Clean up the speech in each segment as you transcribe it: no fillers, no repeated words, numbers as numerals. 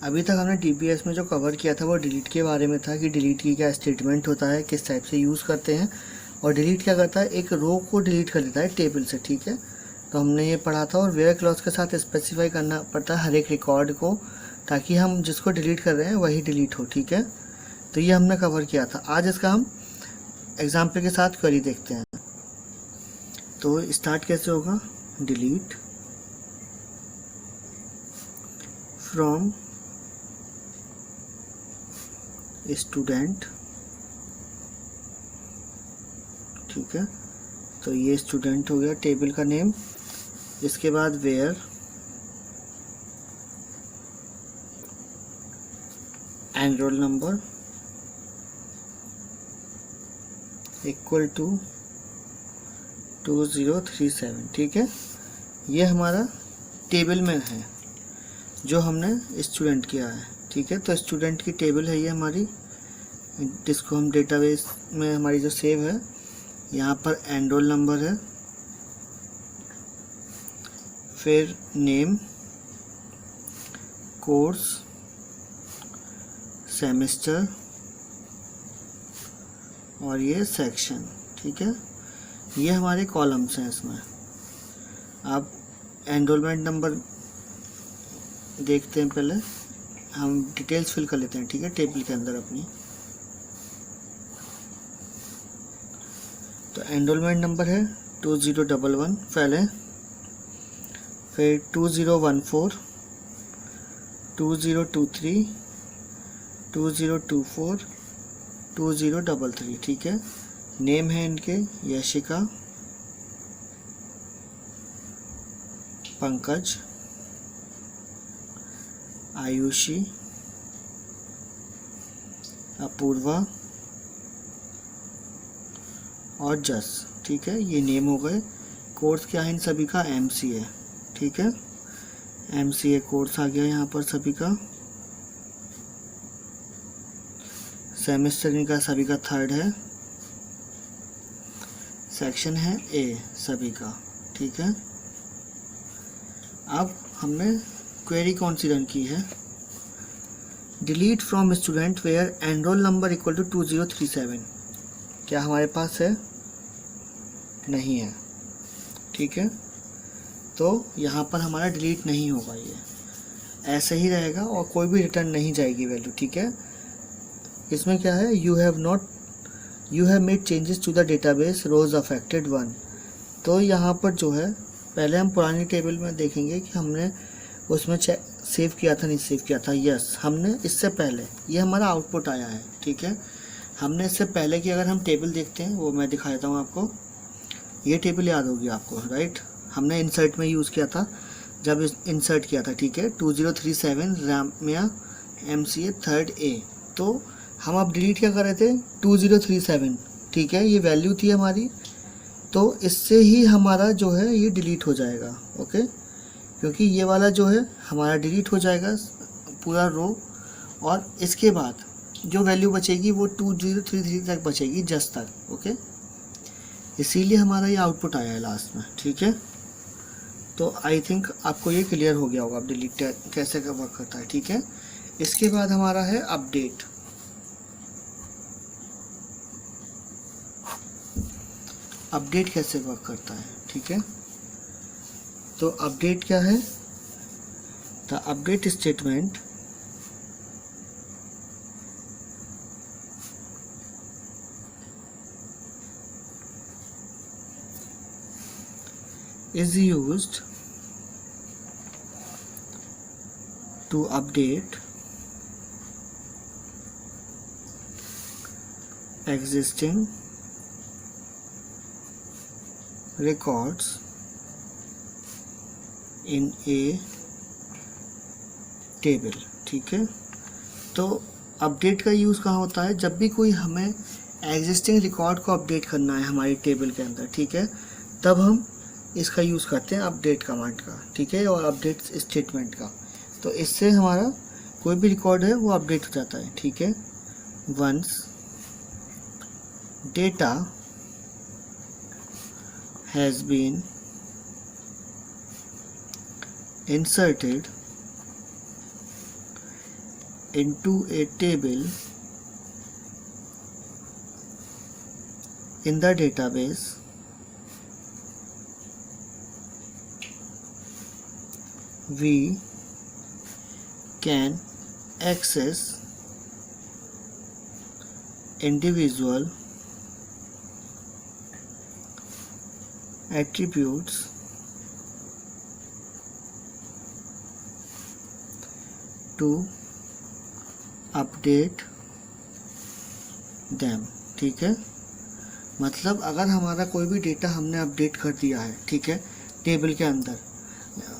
अभी तक हमने डीबीएस में जो कवर किया था वो डिलीट के बारे में था कि डिलीट की क्या स्टेटमेंट होता है, किस टाइप से यूज़ करते हैं, और डिलीट क्या करता है, एक रो को डिलीट कर देता है टेबल से, ठीक है। तो हमने ये पढ़ा था। और वेयर क्लॉज के साथ स्पेसिफाई करना पड़ता है हर एक रिकॉर्ड को, ताकि हम जिसको डिलीट कर रहे हैं वही डिलीट हो, ठीक है। तो ये हमने कवर किया था। आज इसका हम एग्जाम्पल के साथ क्वेरी देखते हैं। तो स्टार्ट कैसे होगा, डिलीट फ्रॉम स्टूडेंट, ठीक है। तो ये स्टूडेंट हो गया टेबल का नेम। इसके बाद where and roll number equal to 2037, ठीक है। ये हमारा टेबल में है जो हमने स्टूडेंट किया है, ठीक है। तो स्टूडेंट की टेबल है ये हमारी, जिसको हम डेटाबेस में हमारी जो सेव है। यहाँ पर एनरोल नंबर है, फिर नेम, कोर्स, सेमेस्टर और ये सेक्शन, ठीक है। ये हमारे कॉलम्स हैं इसमें। अब एनरोलमेंट नंबर देखते हैं। पहले हम डिटेल्स फिल कर लेते हैं, ठीक है, टेबल के अंदर अपनी। तो एनरोलमेंट नंबर है 2011 पहले, फिर 2014, 2023, 2024, 2033, ठीक है। नेम है इनके यशिका, पंकज, आयुषी, अपूर्वा और जस, ठीक है। ये नेम हो गए। कोर्स क्या है इन सभी का, एमसीए, ठीक है। एमसीए कोर्स आ गया यहाँ पर सभी का। सेमेस्टर इनका सभी का 3rd है। सेक्शन है ए सभी का, ठीक है। अब हमने क्वेरी कौन सी रन की है, delete from student where enrol number equal to 2037। क्या हमारे पास है, नहीं है, ठीक है। तो यहाँ पर हमारा डिलीट नहीं होगा, ये ऐसे ही रहेगा और कोई भी रिटर्न नहीं जाएगी वैल्यू, ठीक है। इसमें क्या है, you have made changes to the database rows affected 1। तो यहाँ पर जो है, पहले हम पुरानी टेबल में देखेंगे कि हमने उसमें सेव किया था नहीं सेव किया था। यस, हमने इससे पहले, ये हमारा आउटपुट आया है, ठीक है। हमने इससे पहले की अगर हम टेबल देखते हैं, वो मैं दिखा देता हूँ आपको। ये टेबल याद होगी आपको, राइट। हमने इंसर्ट में यूज़ किया था, जब इंसर्ट किया था, ठीक है। 2037 रामिया एमसीए 3rd ए। तो हम अब डिलीट क्या कर रहे थे, 2037, ठीक है। ये वैल्यू थी हमारी, तो इससे ही हमारा जो है ये डिलीट हो जाएगा, ओके। क्योंकि ये वाला जो है हमारा डिलीट हो जाएगा पूरा रो, और इसके बाद जो वैल्यू बचेगी वो 2033 तक बचेगी, जस्ट तक, ओके। इसीलिए हमारा ये आउटपुट आया है लास्ट में, ठीक है। तो आई थिंक आपको ये क्लियर हो गया होगा अब डिलीट कैसे का वर्क करता है, ठीक है। इसके बाद हमारा है अपडेट। अपडेट कैसे वर्क करता है, ठीक है। तो अपडेट क्या है, the update statement is used to update existing records in a table, ठीक है। तो अपडेट का यूज़ कहाँ होता है, जब भी कोई हमें एग्जिस्टिंग रिकॉर्ड को अपडेट करना है हमारी टेबल के अंदर, ठीक है, तब हम इसका यूज़ करते हैं अपडेट कमांड का, ठीक है, और अपडेट स्टेटमेंट का। तो इससे हमारा कोई भी रिकॉर्ड है वो अपडेट हो जाता है, ठीक है। Once data has been inserted into a table in the database we can access individual attributes to update them। ठीक है, मतलब अगर हमारा कोई भी डेटा हमने अपडेट कर दिया है, ठीक है, टेबल के अंदर,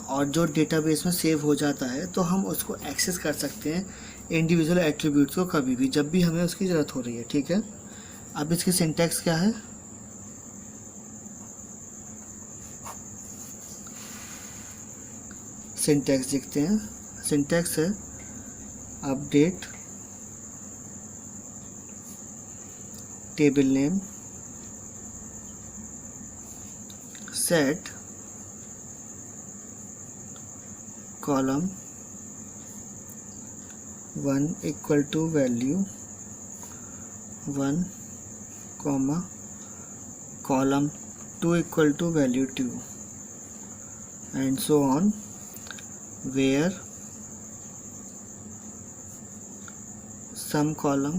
और जो डेटाबेस में सेव हो जाता है, तो हम उसको एक्सेस कर सकते हैं इंडिविजुअल एट्रीब्यूट्स को कभी भी, जब भी हमें उसकी ज़रूरत हो रही है। ठीक है, अब इसकी सिंटैक्स क्या है? सिंटैक्स देखते हैं। सिंटैक्स है update table name set column 1 equal to value 1 comma column 2 equal to value 2 and so on, where some column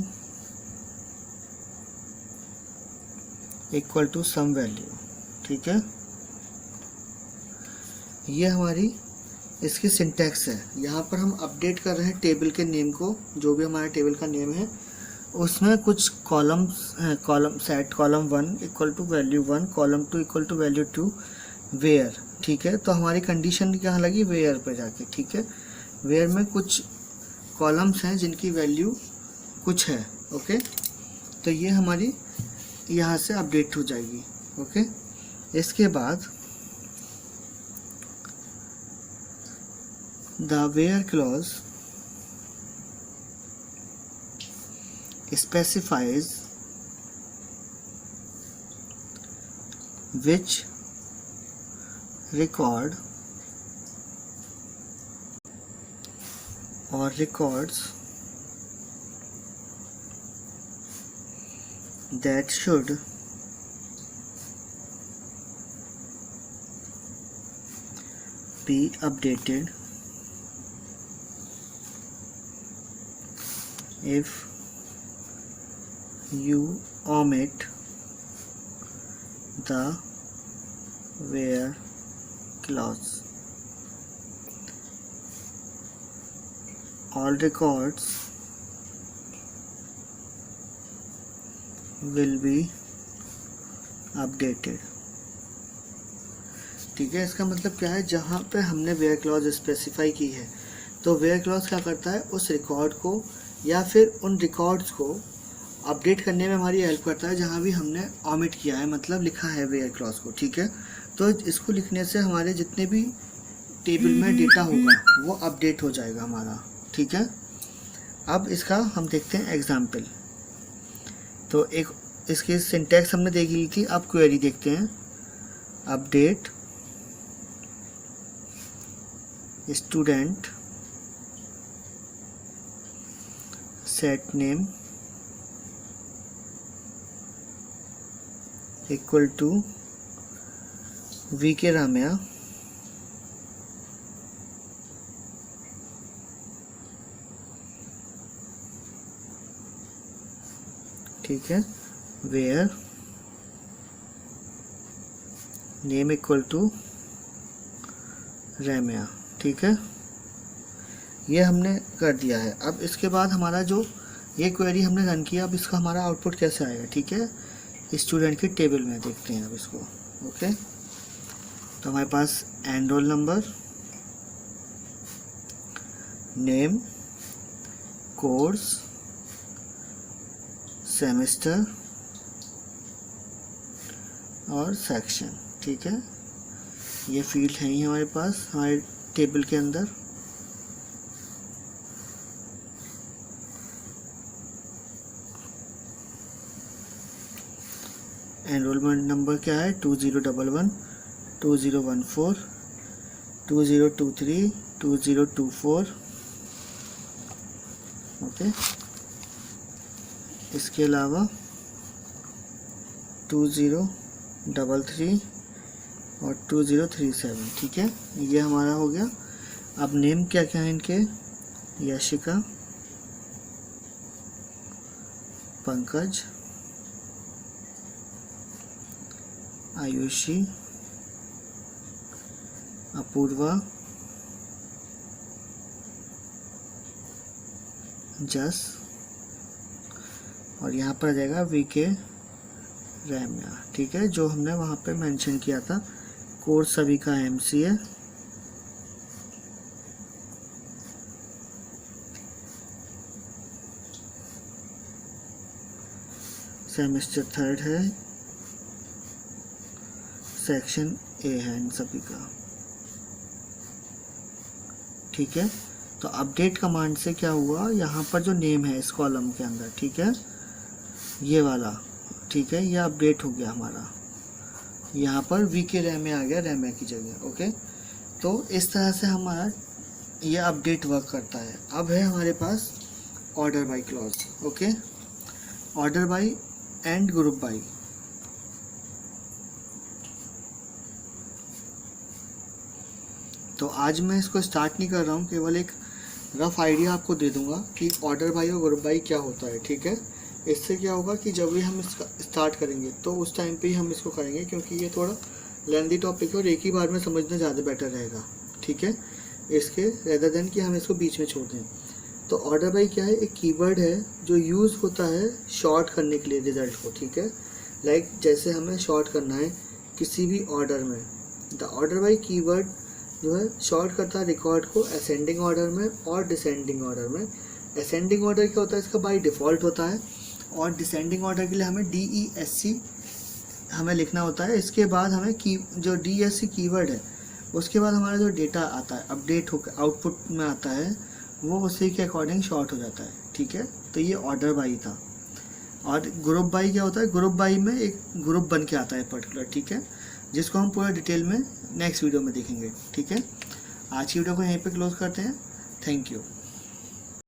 equal to some value। ठीक है, ये हमारी इसकी सिंटैक्स है। यहाँ पर हम अपडेट कर रहे हैं टेबल के नेम को, जो भी हमारा टेबल का नेम है उसमें कुछ कॉलम्स हैं। Column set column 1 equal to value 1, column 2 equal to value 2, where. ठीक है, तो हमारी कंडीशन क्या लगी? वेयर पे जाके। ठीक है, वेयर में कुछ कॉलम्स हैं जिनकी वैल्यू कुछ है। ओके, तो ये हमारी यहाँ से अपडेट हो जाएगी। ओके, इसके बाद the where clause specifies which record or records that should be updated if you omit the where clause। All records will be updated। ठीक है, इसका मतलब क्या है? जहाँ पे हमने वेयर क्लॉज स्पेसिफाई की है, तो वेयर क्लॉज क्या करता है? उस रिकॉर्ड को या फिर उन रिकॉर्ड्स को अपडेट करने में हमारी हेल्प करता है जहाँ भी हमने ऑमिट किया है, मतलब लिखा है वेयर क्लॉज को। ठीक है, तो इसको लिखने से हमारे जितने भी टेबल में डेटा होगा वो अपडेट हो जाएगा हमारा। ठीक है, अब इसका हम देखते हैं एग्जाम्पल। तो एक इसकी सिंटैक्स हमने देख ली थी, अब क्वेरी देखते हैं। Update student set name equal to V K Ramya ठीक है, where name equal to Ramya. ठीक है, ये हमने कर दिया है। अब इसके बाद हमारा जो ये क्वेरी हमने रन किया, अब इसका हमारा आउटपुट कैसे आएगा? ठीक है, स्टूडेंट की टेबल में देखते हैं अब इसको। ओके, तो हमारे पास enrol number, name, course, semester और सेक्शन। ठीक है, ये फील्ड है ही हमारे पास हमारे टेबल के अंदर। एनरोलमेंट नंबर क्या है? 2011, 2014, 2023, 2024, ओके। इसके अलावा 2033 और 2037, ठीक है, ये हमारा हो गया। अब नेम क्या क्या है इनके, यशिका, पंकज, आयुषी, अपूर्वा, जस, और यहाँ पर आ जाएगा वीके रैम्या, ठीक है, जो हमने वहाँ पे मेंशन किया था। कोर्स सभी का MCA, सेमेस्टर 3 है, सेक्शन A है इन सभी का, ठीक है। तो अपडेट कमांड से क्या हुआ, यहाँ पर जो नेम है इस कॉलम के अंदर, ठीक है, ये वाला, ठीक है, ये अपडेट हो गया हमारा, यहाँ पर वीके रैम्या आ गया रैम्या की जगह। ओके, तो इस तरह से हमारा ये अपडेट वर्क करता है। अब है हमारे पास order by clause. Okay, order by and group by. तो आज मैं इसको स्टार्ट नहीं कर रहा हूँ, केवल एक रफ आइडिया आपको दे दूंगा कि ऑर्डर बाय और ग्रुप बाय क्या होता है, ठीक है। इससे क्या होगा कि जब भी हम इसका स्टार्ट करेंगे तो उस टाइम पे ही हम इसको करेंगे, क्योंकि ये थोड़ा लेंदी टॉपिक है और एक ही बार में समझना ज़्यादा बेटर रहेगा, ठीक है, इसके रेदर देन कि हम इसको बीच में छोड़ दें। तो ऑर्डर बाय क्या है, एक कीवर्ड है जो यूज़ होता है शॉर्ट करने के लिए रिजल्ट को, ठीक है। लाइक जैसे हमें शॉर्ट करना है किसी भी ऑर्डर में, द ऑर्डर बाय कीवर्ड जो है शॉर्ट करता है रिकॉर्ड को असेंडिंग ऑर्डर में और डिसेंडिंग ऑर्डर में। असेंडिंग ऑर्डर क्या होता है, इसका बाय डिफ़ॉल्ट होता है, और डिसेंडिंग ऑर्डर के लिए हमें DESC हमें लिखना होता है। इसके बाद हमें की जो DESC कीवर्ड है उसके बाद हमारा जो डेटा आता है अपडेट होकर आउटपुट में आता है वो उसी के अकॉर्डिंग शॉर्ट हो जाता है, ठीक है। तो ये ऑर्डर बाई था। और ग्रुप बाई क्या होता है, ग्रुप बाई में एक ग्रुप बन के आता है पर्टिकुलर, ठीक है, जिसको हम पूरा डिटेल में नेक्स्ट वीडियो में देखेंगे, ठीक है। आज की वीडियो को यहीं पे क्लोज करते हैं। Thank you.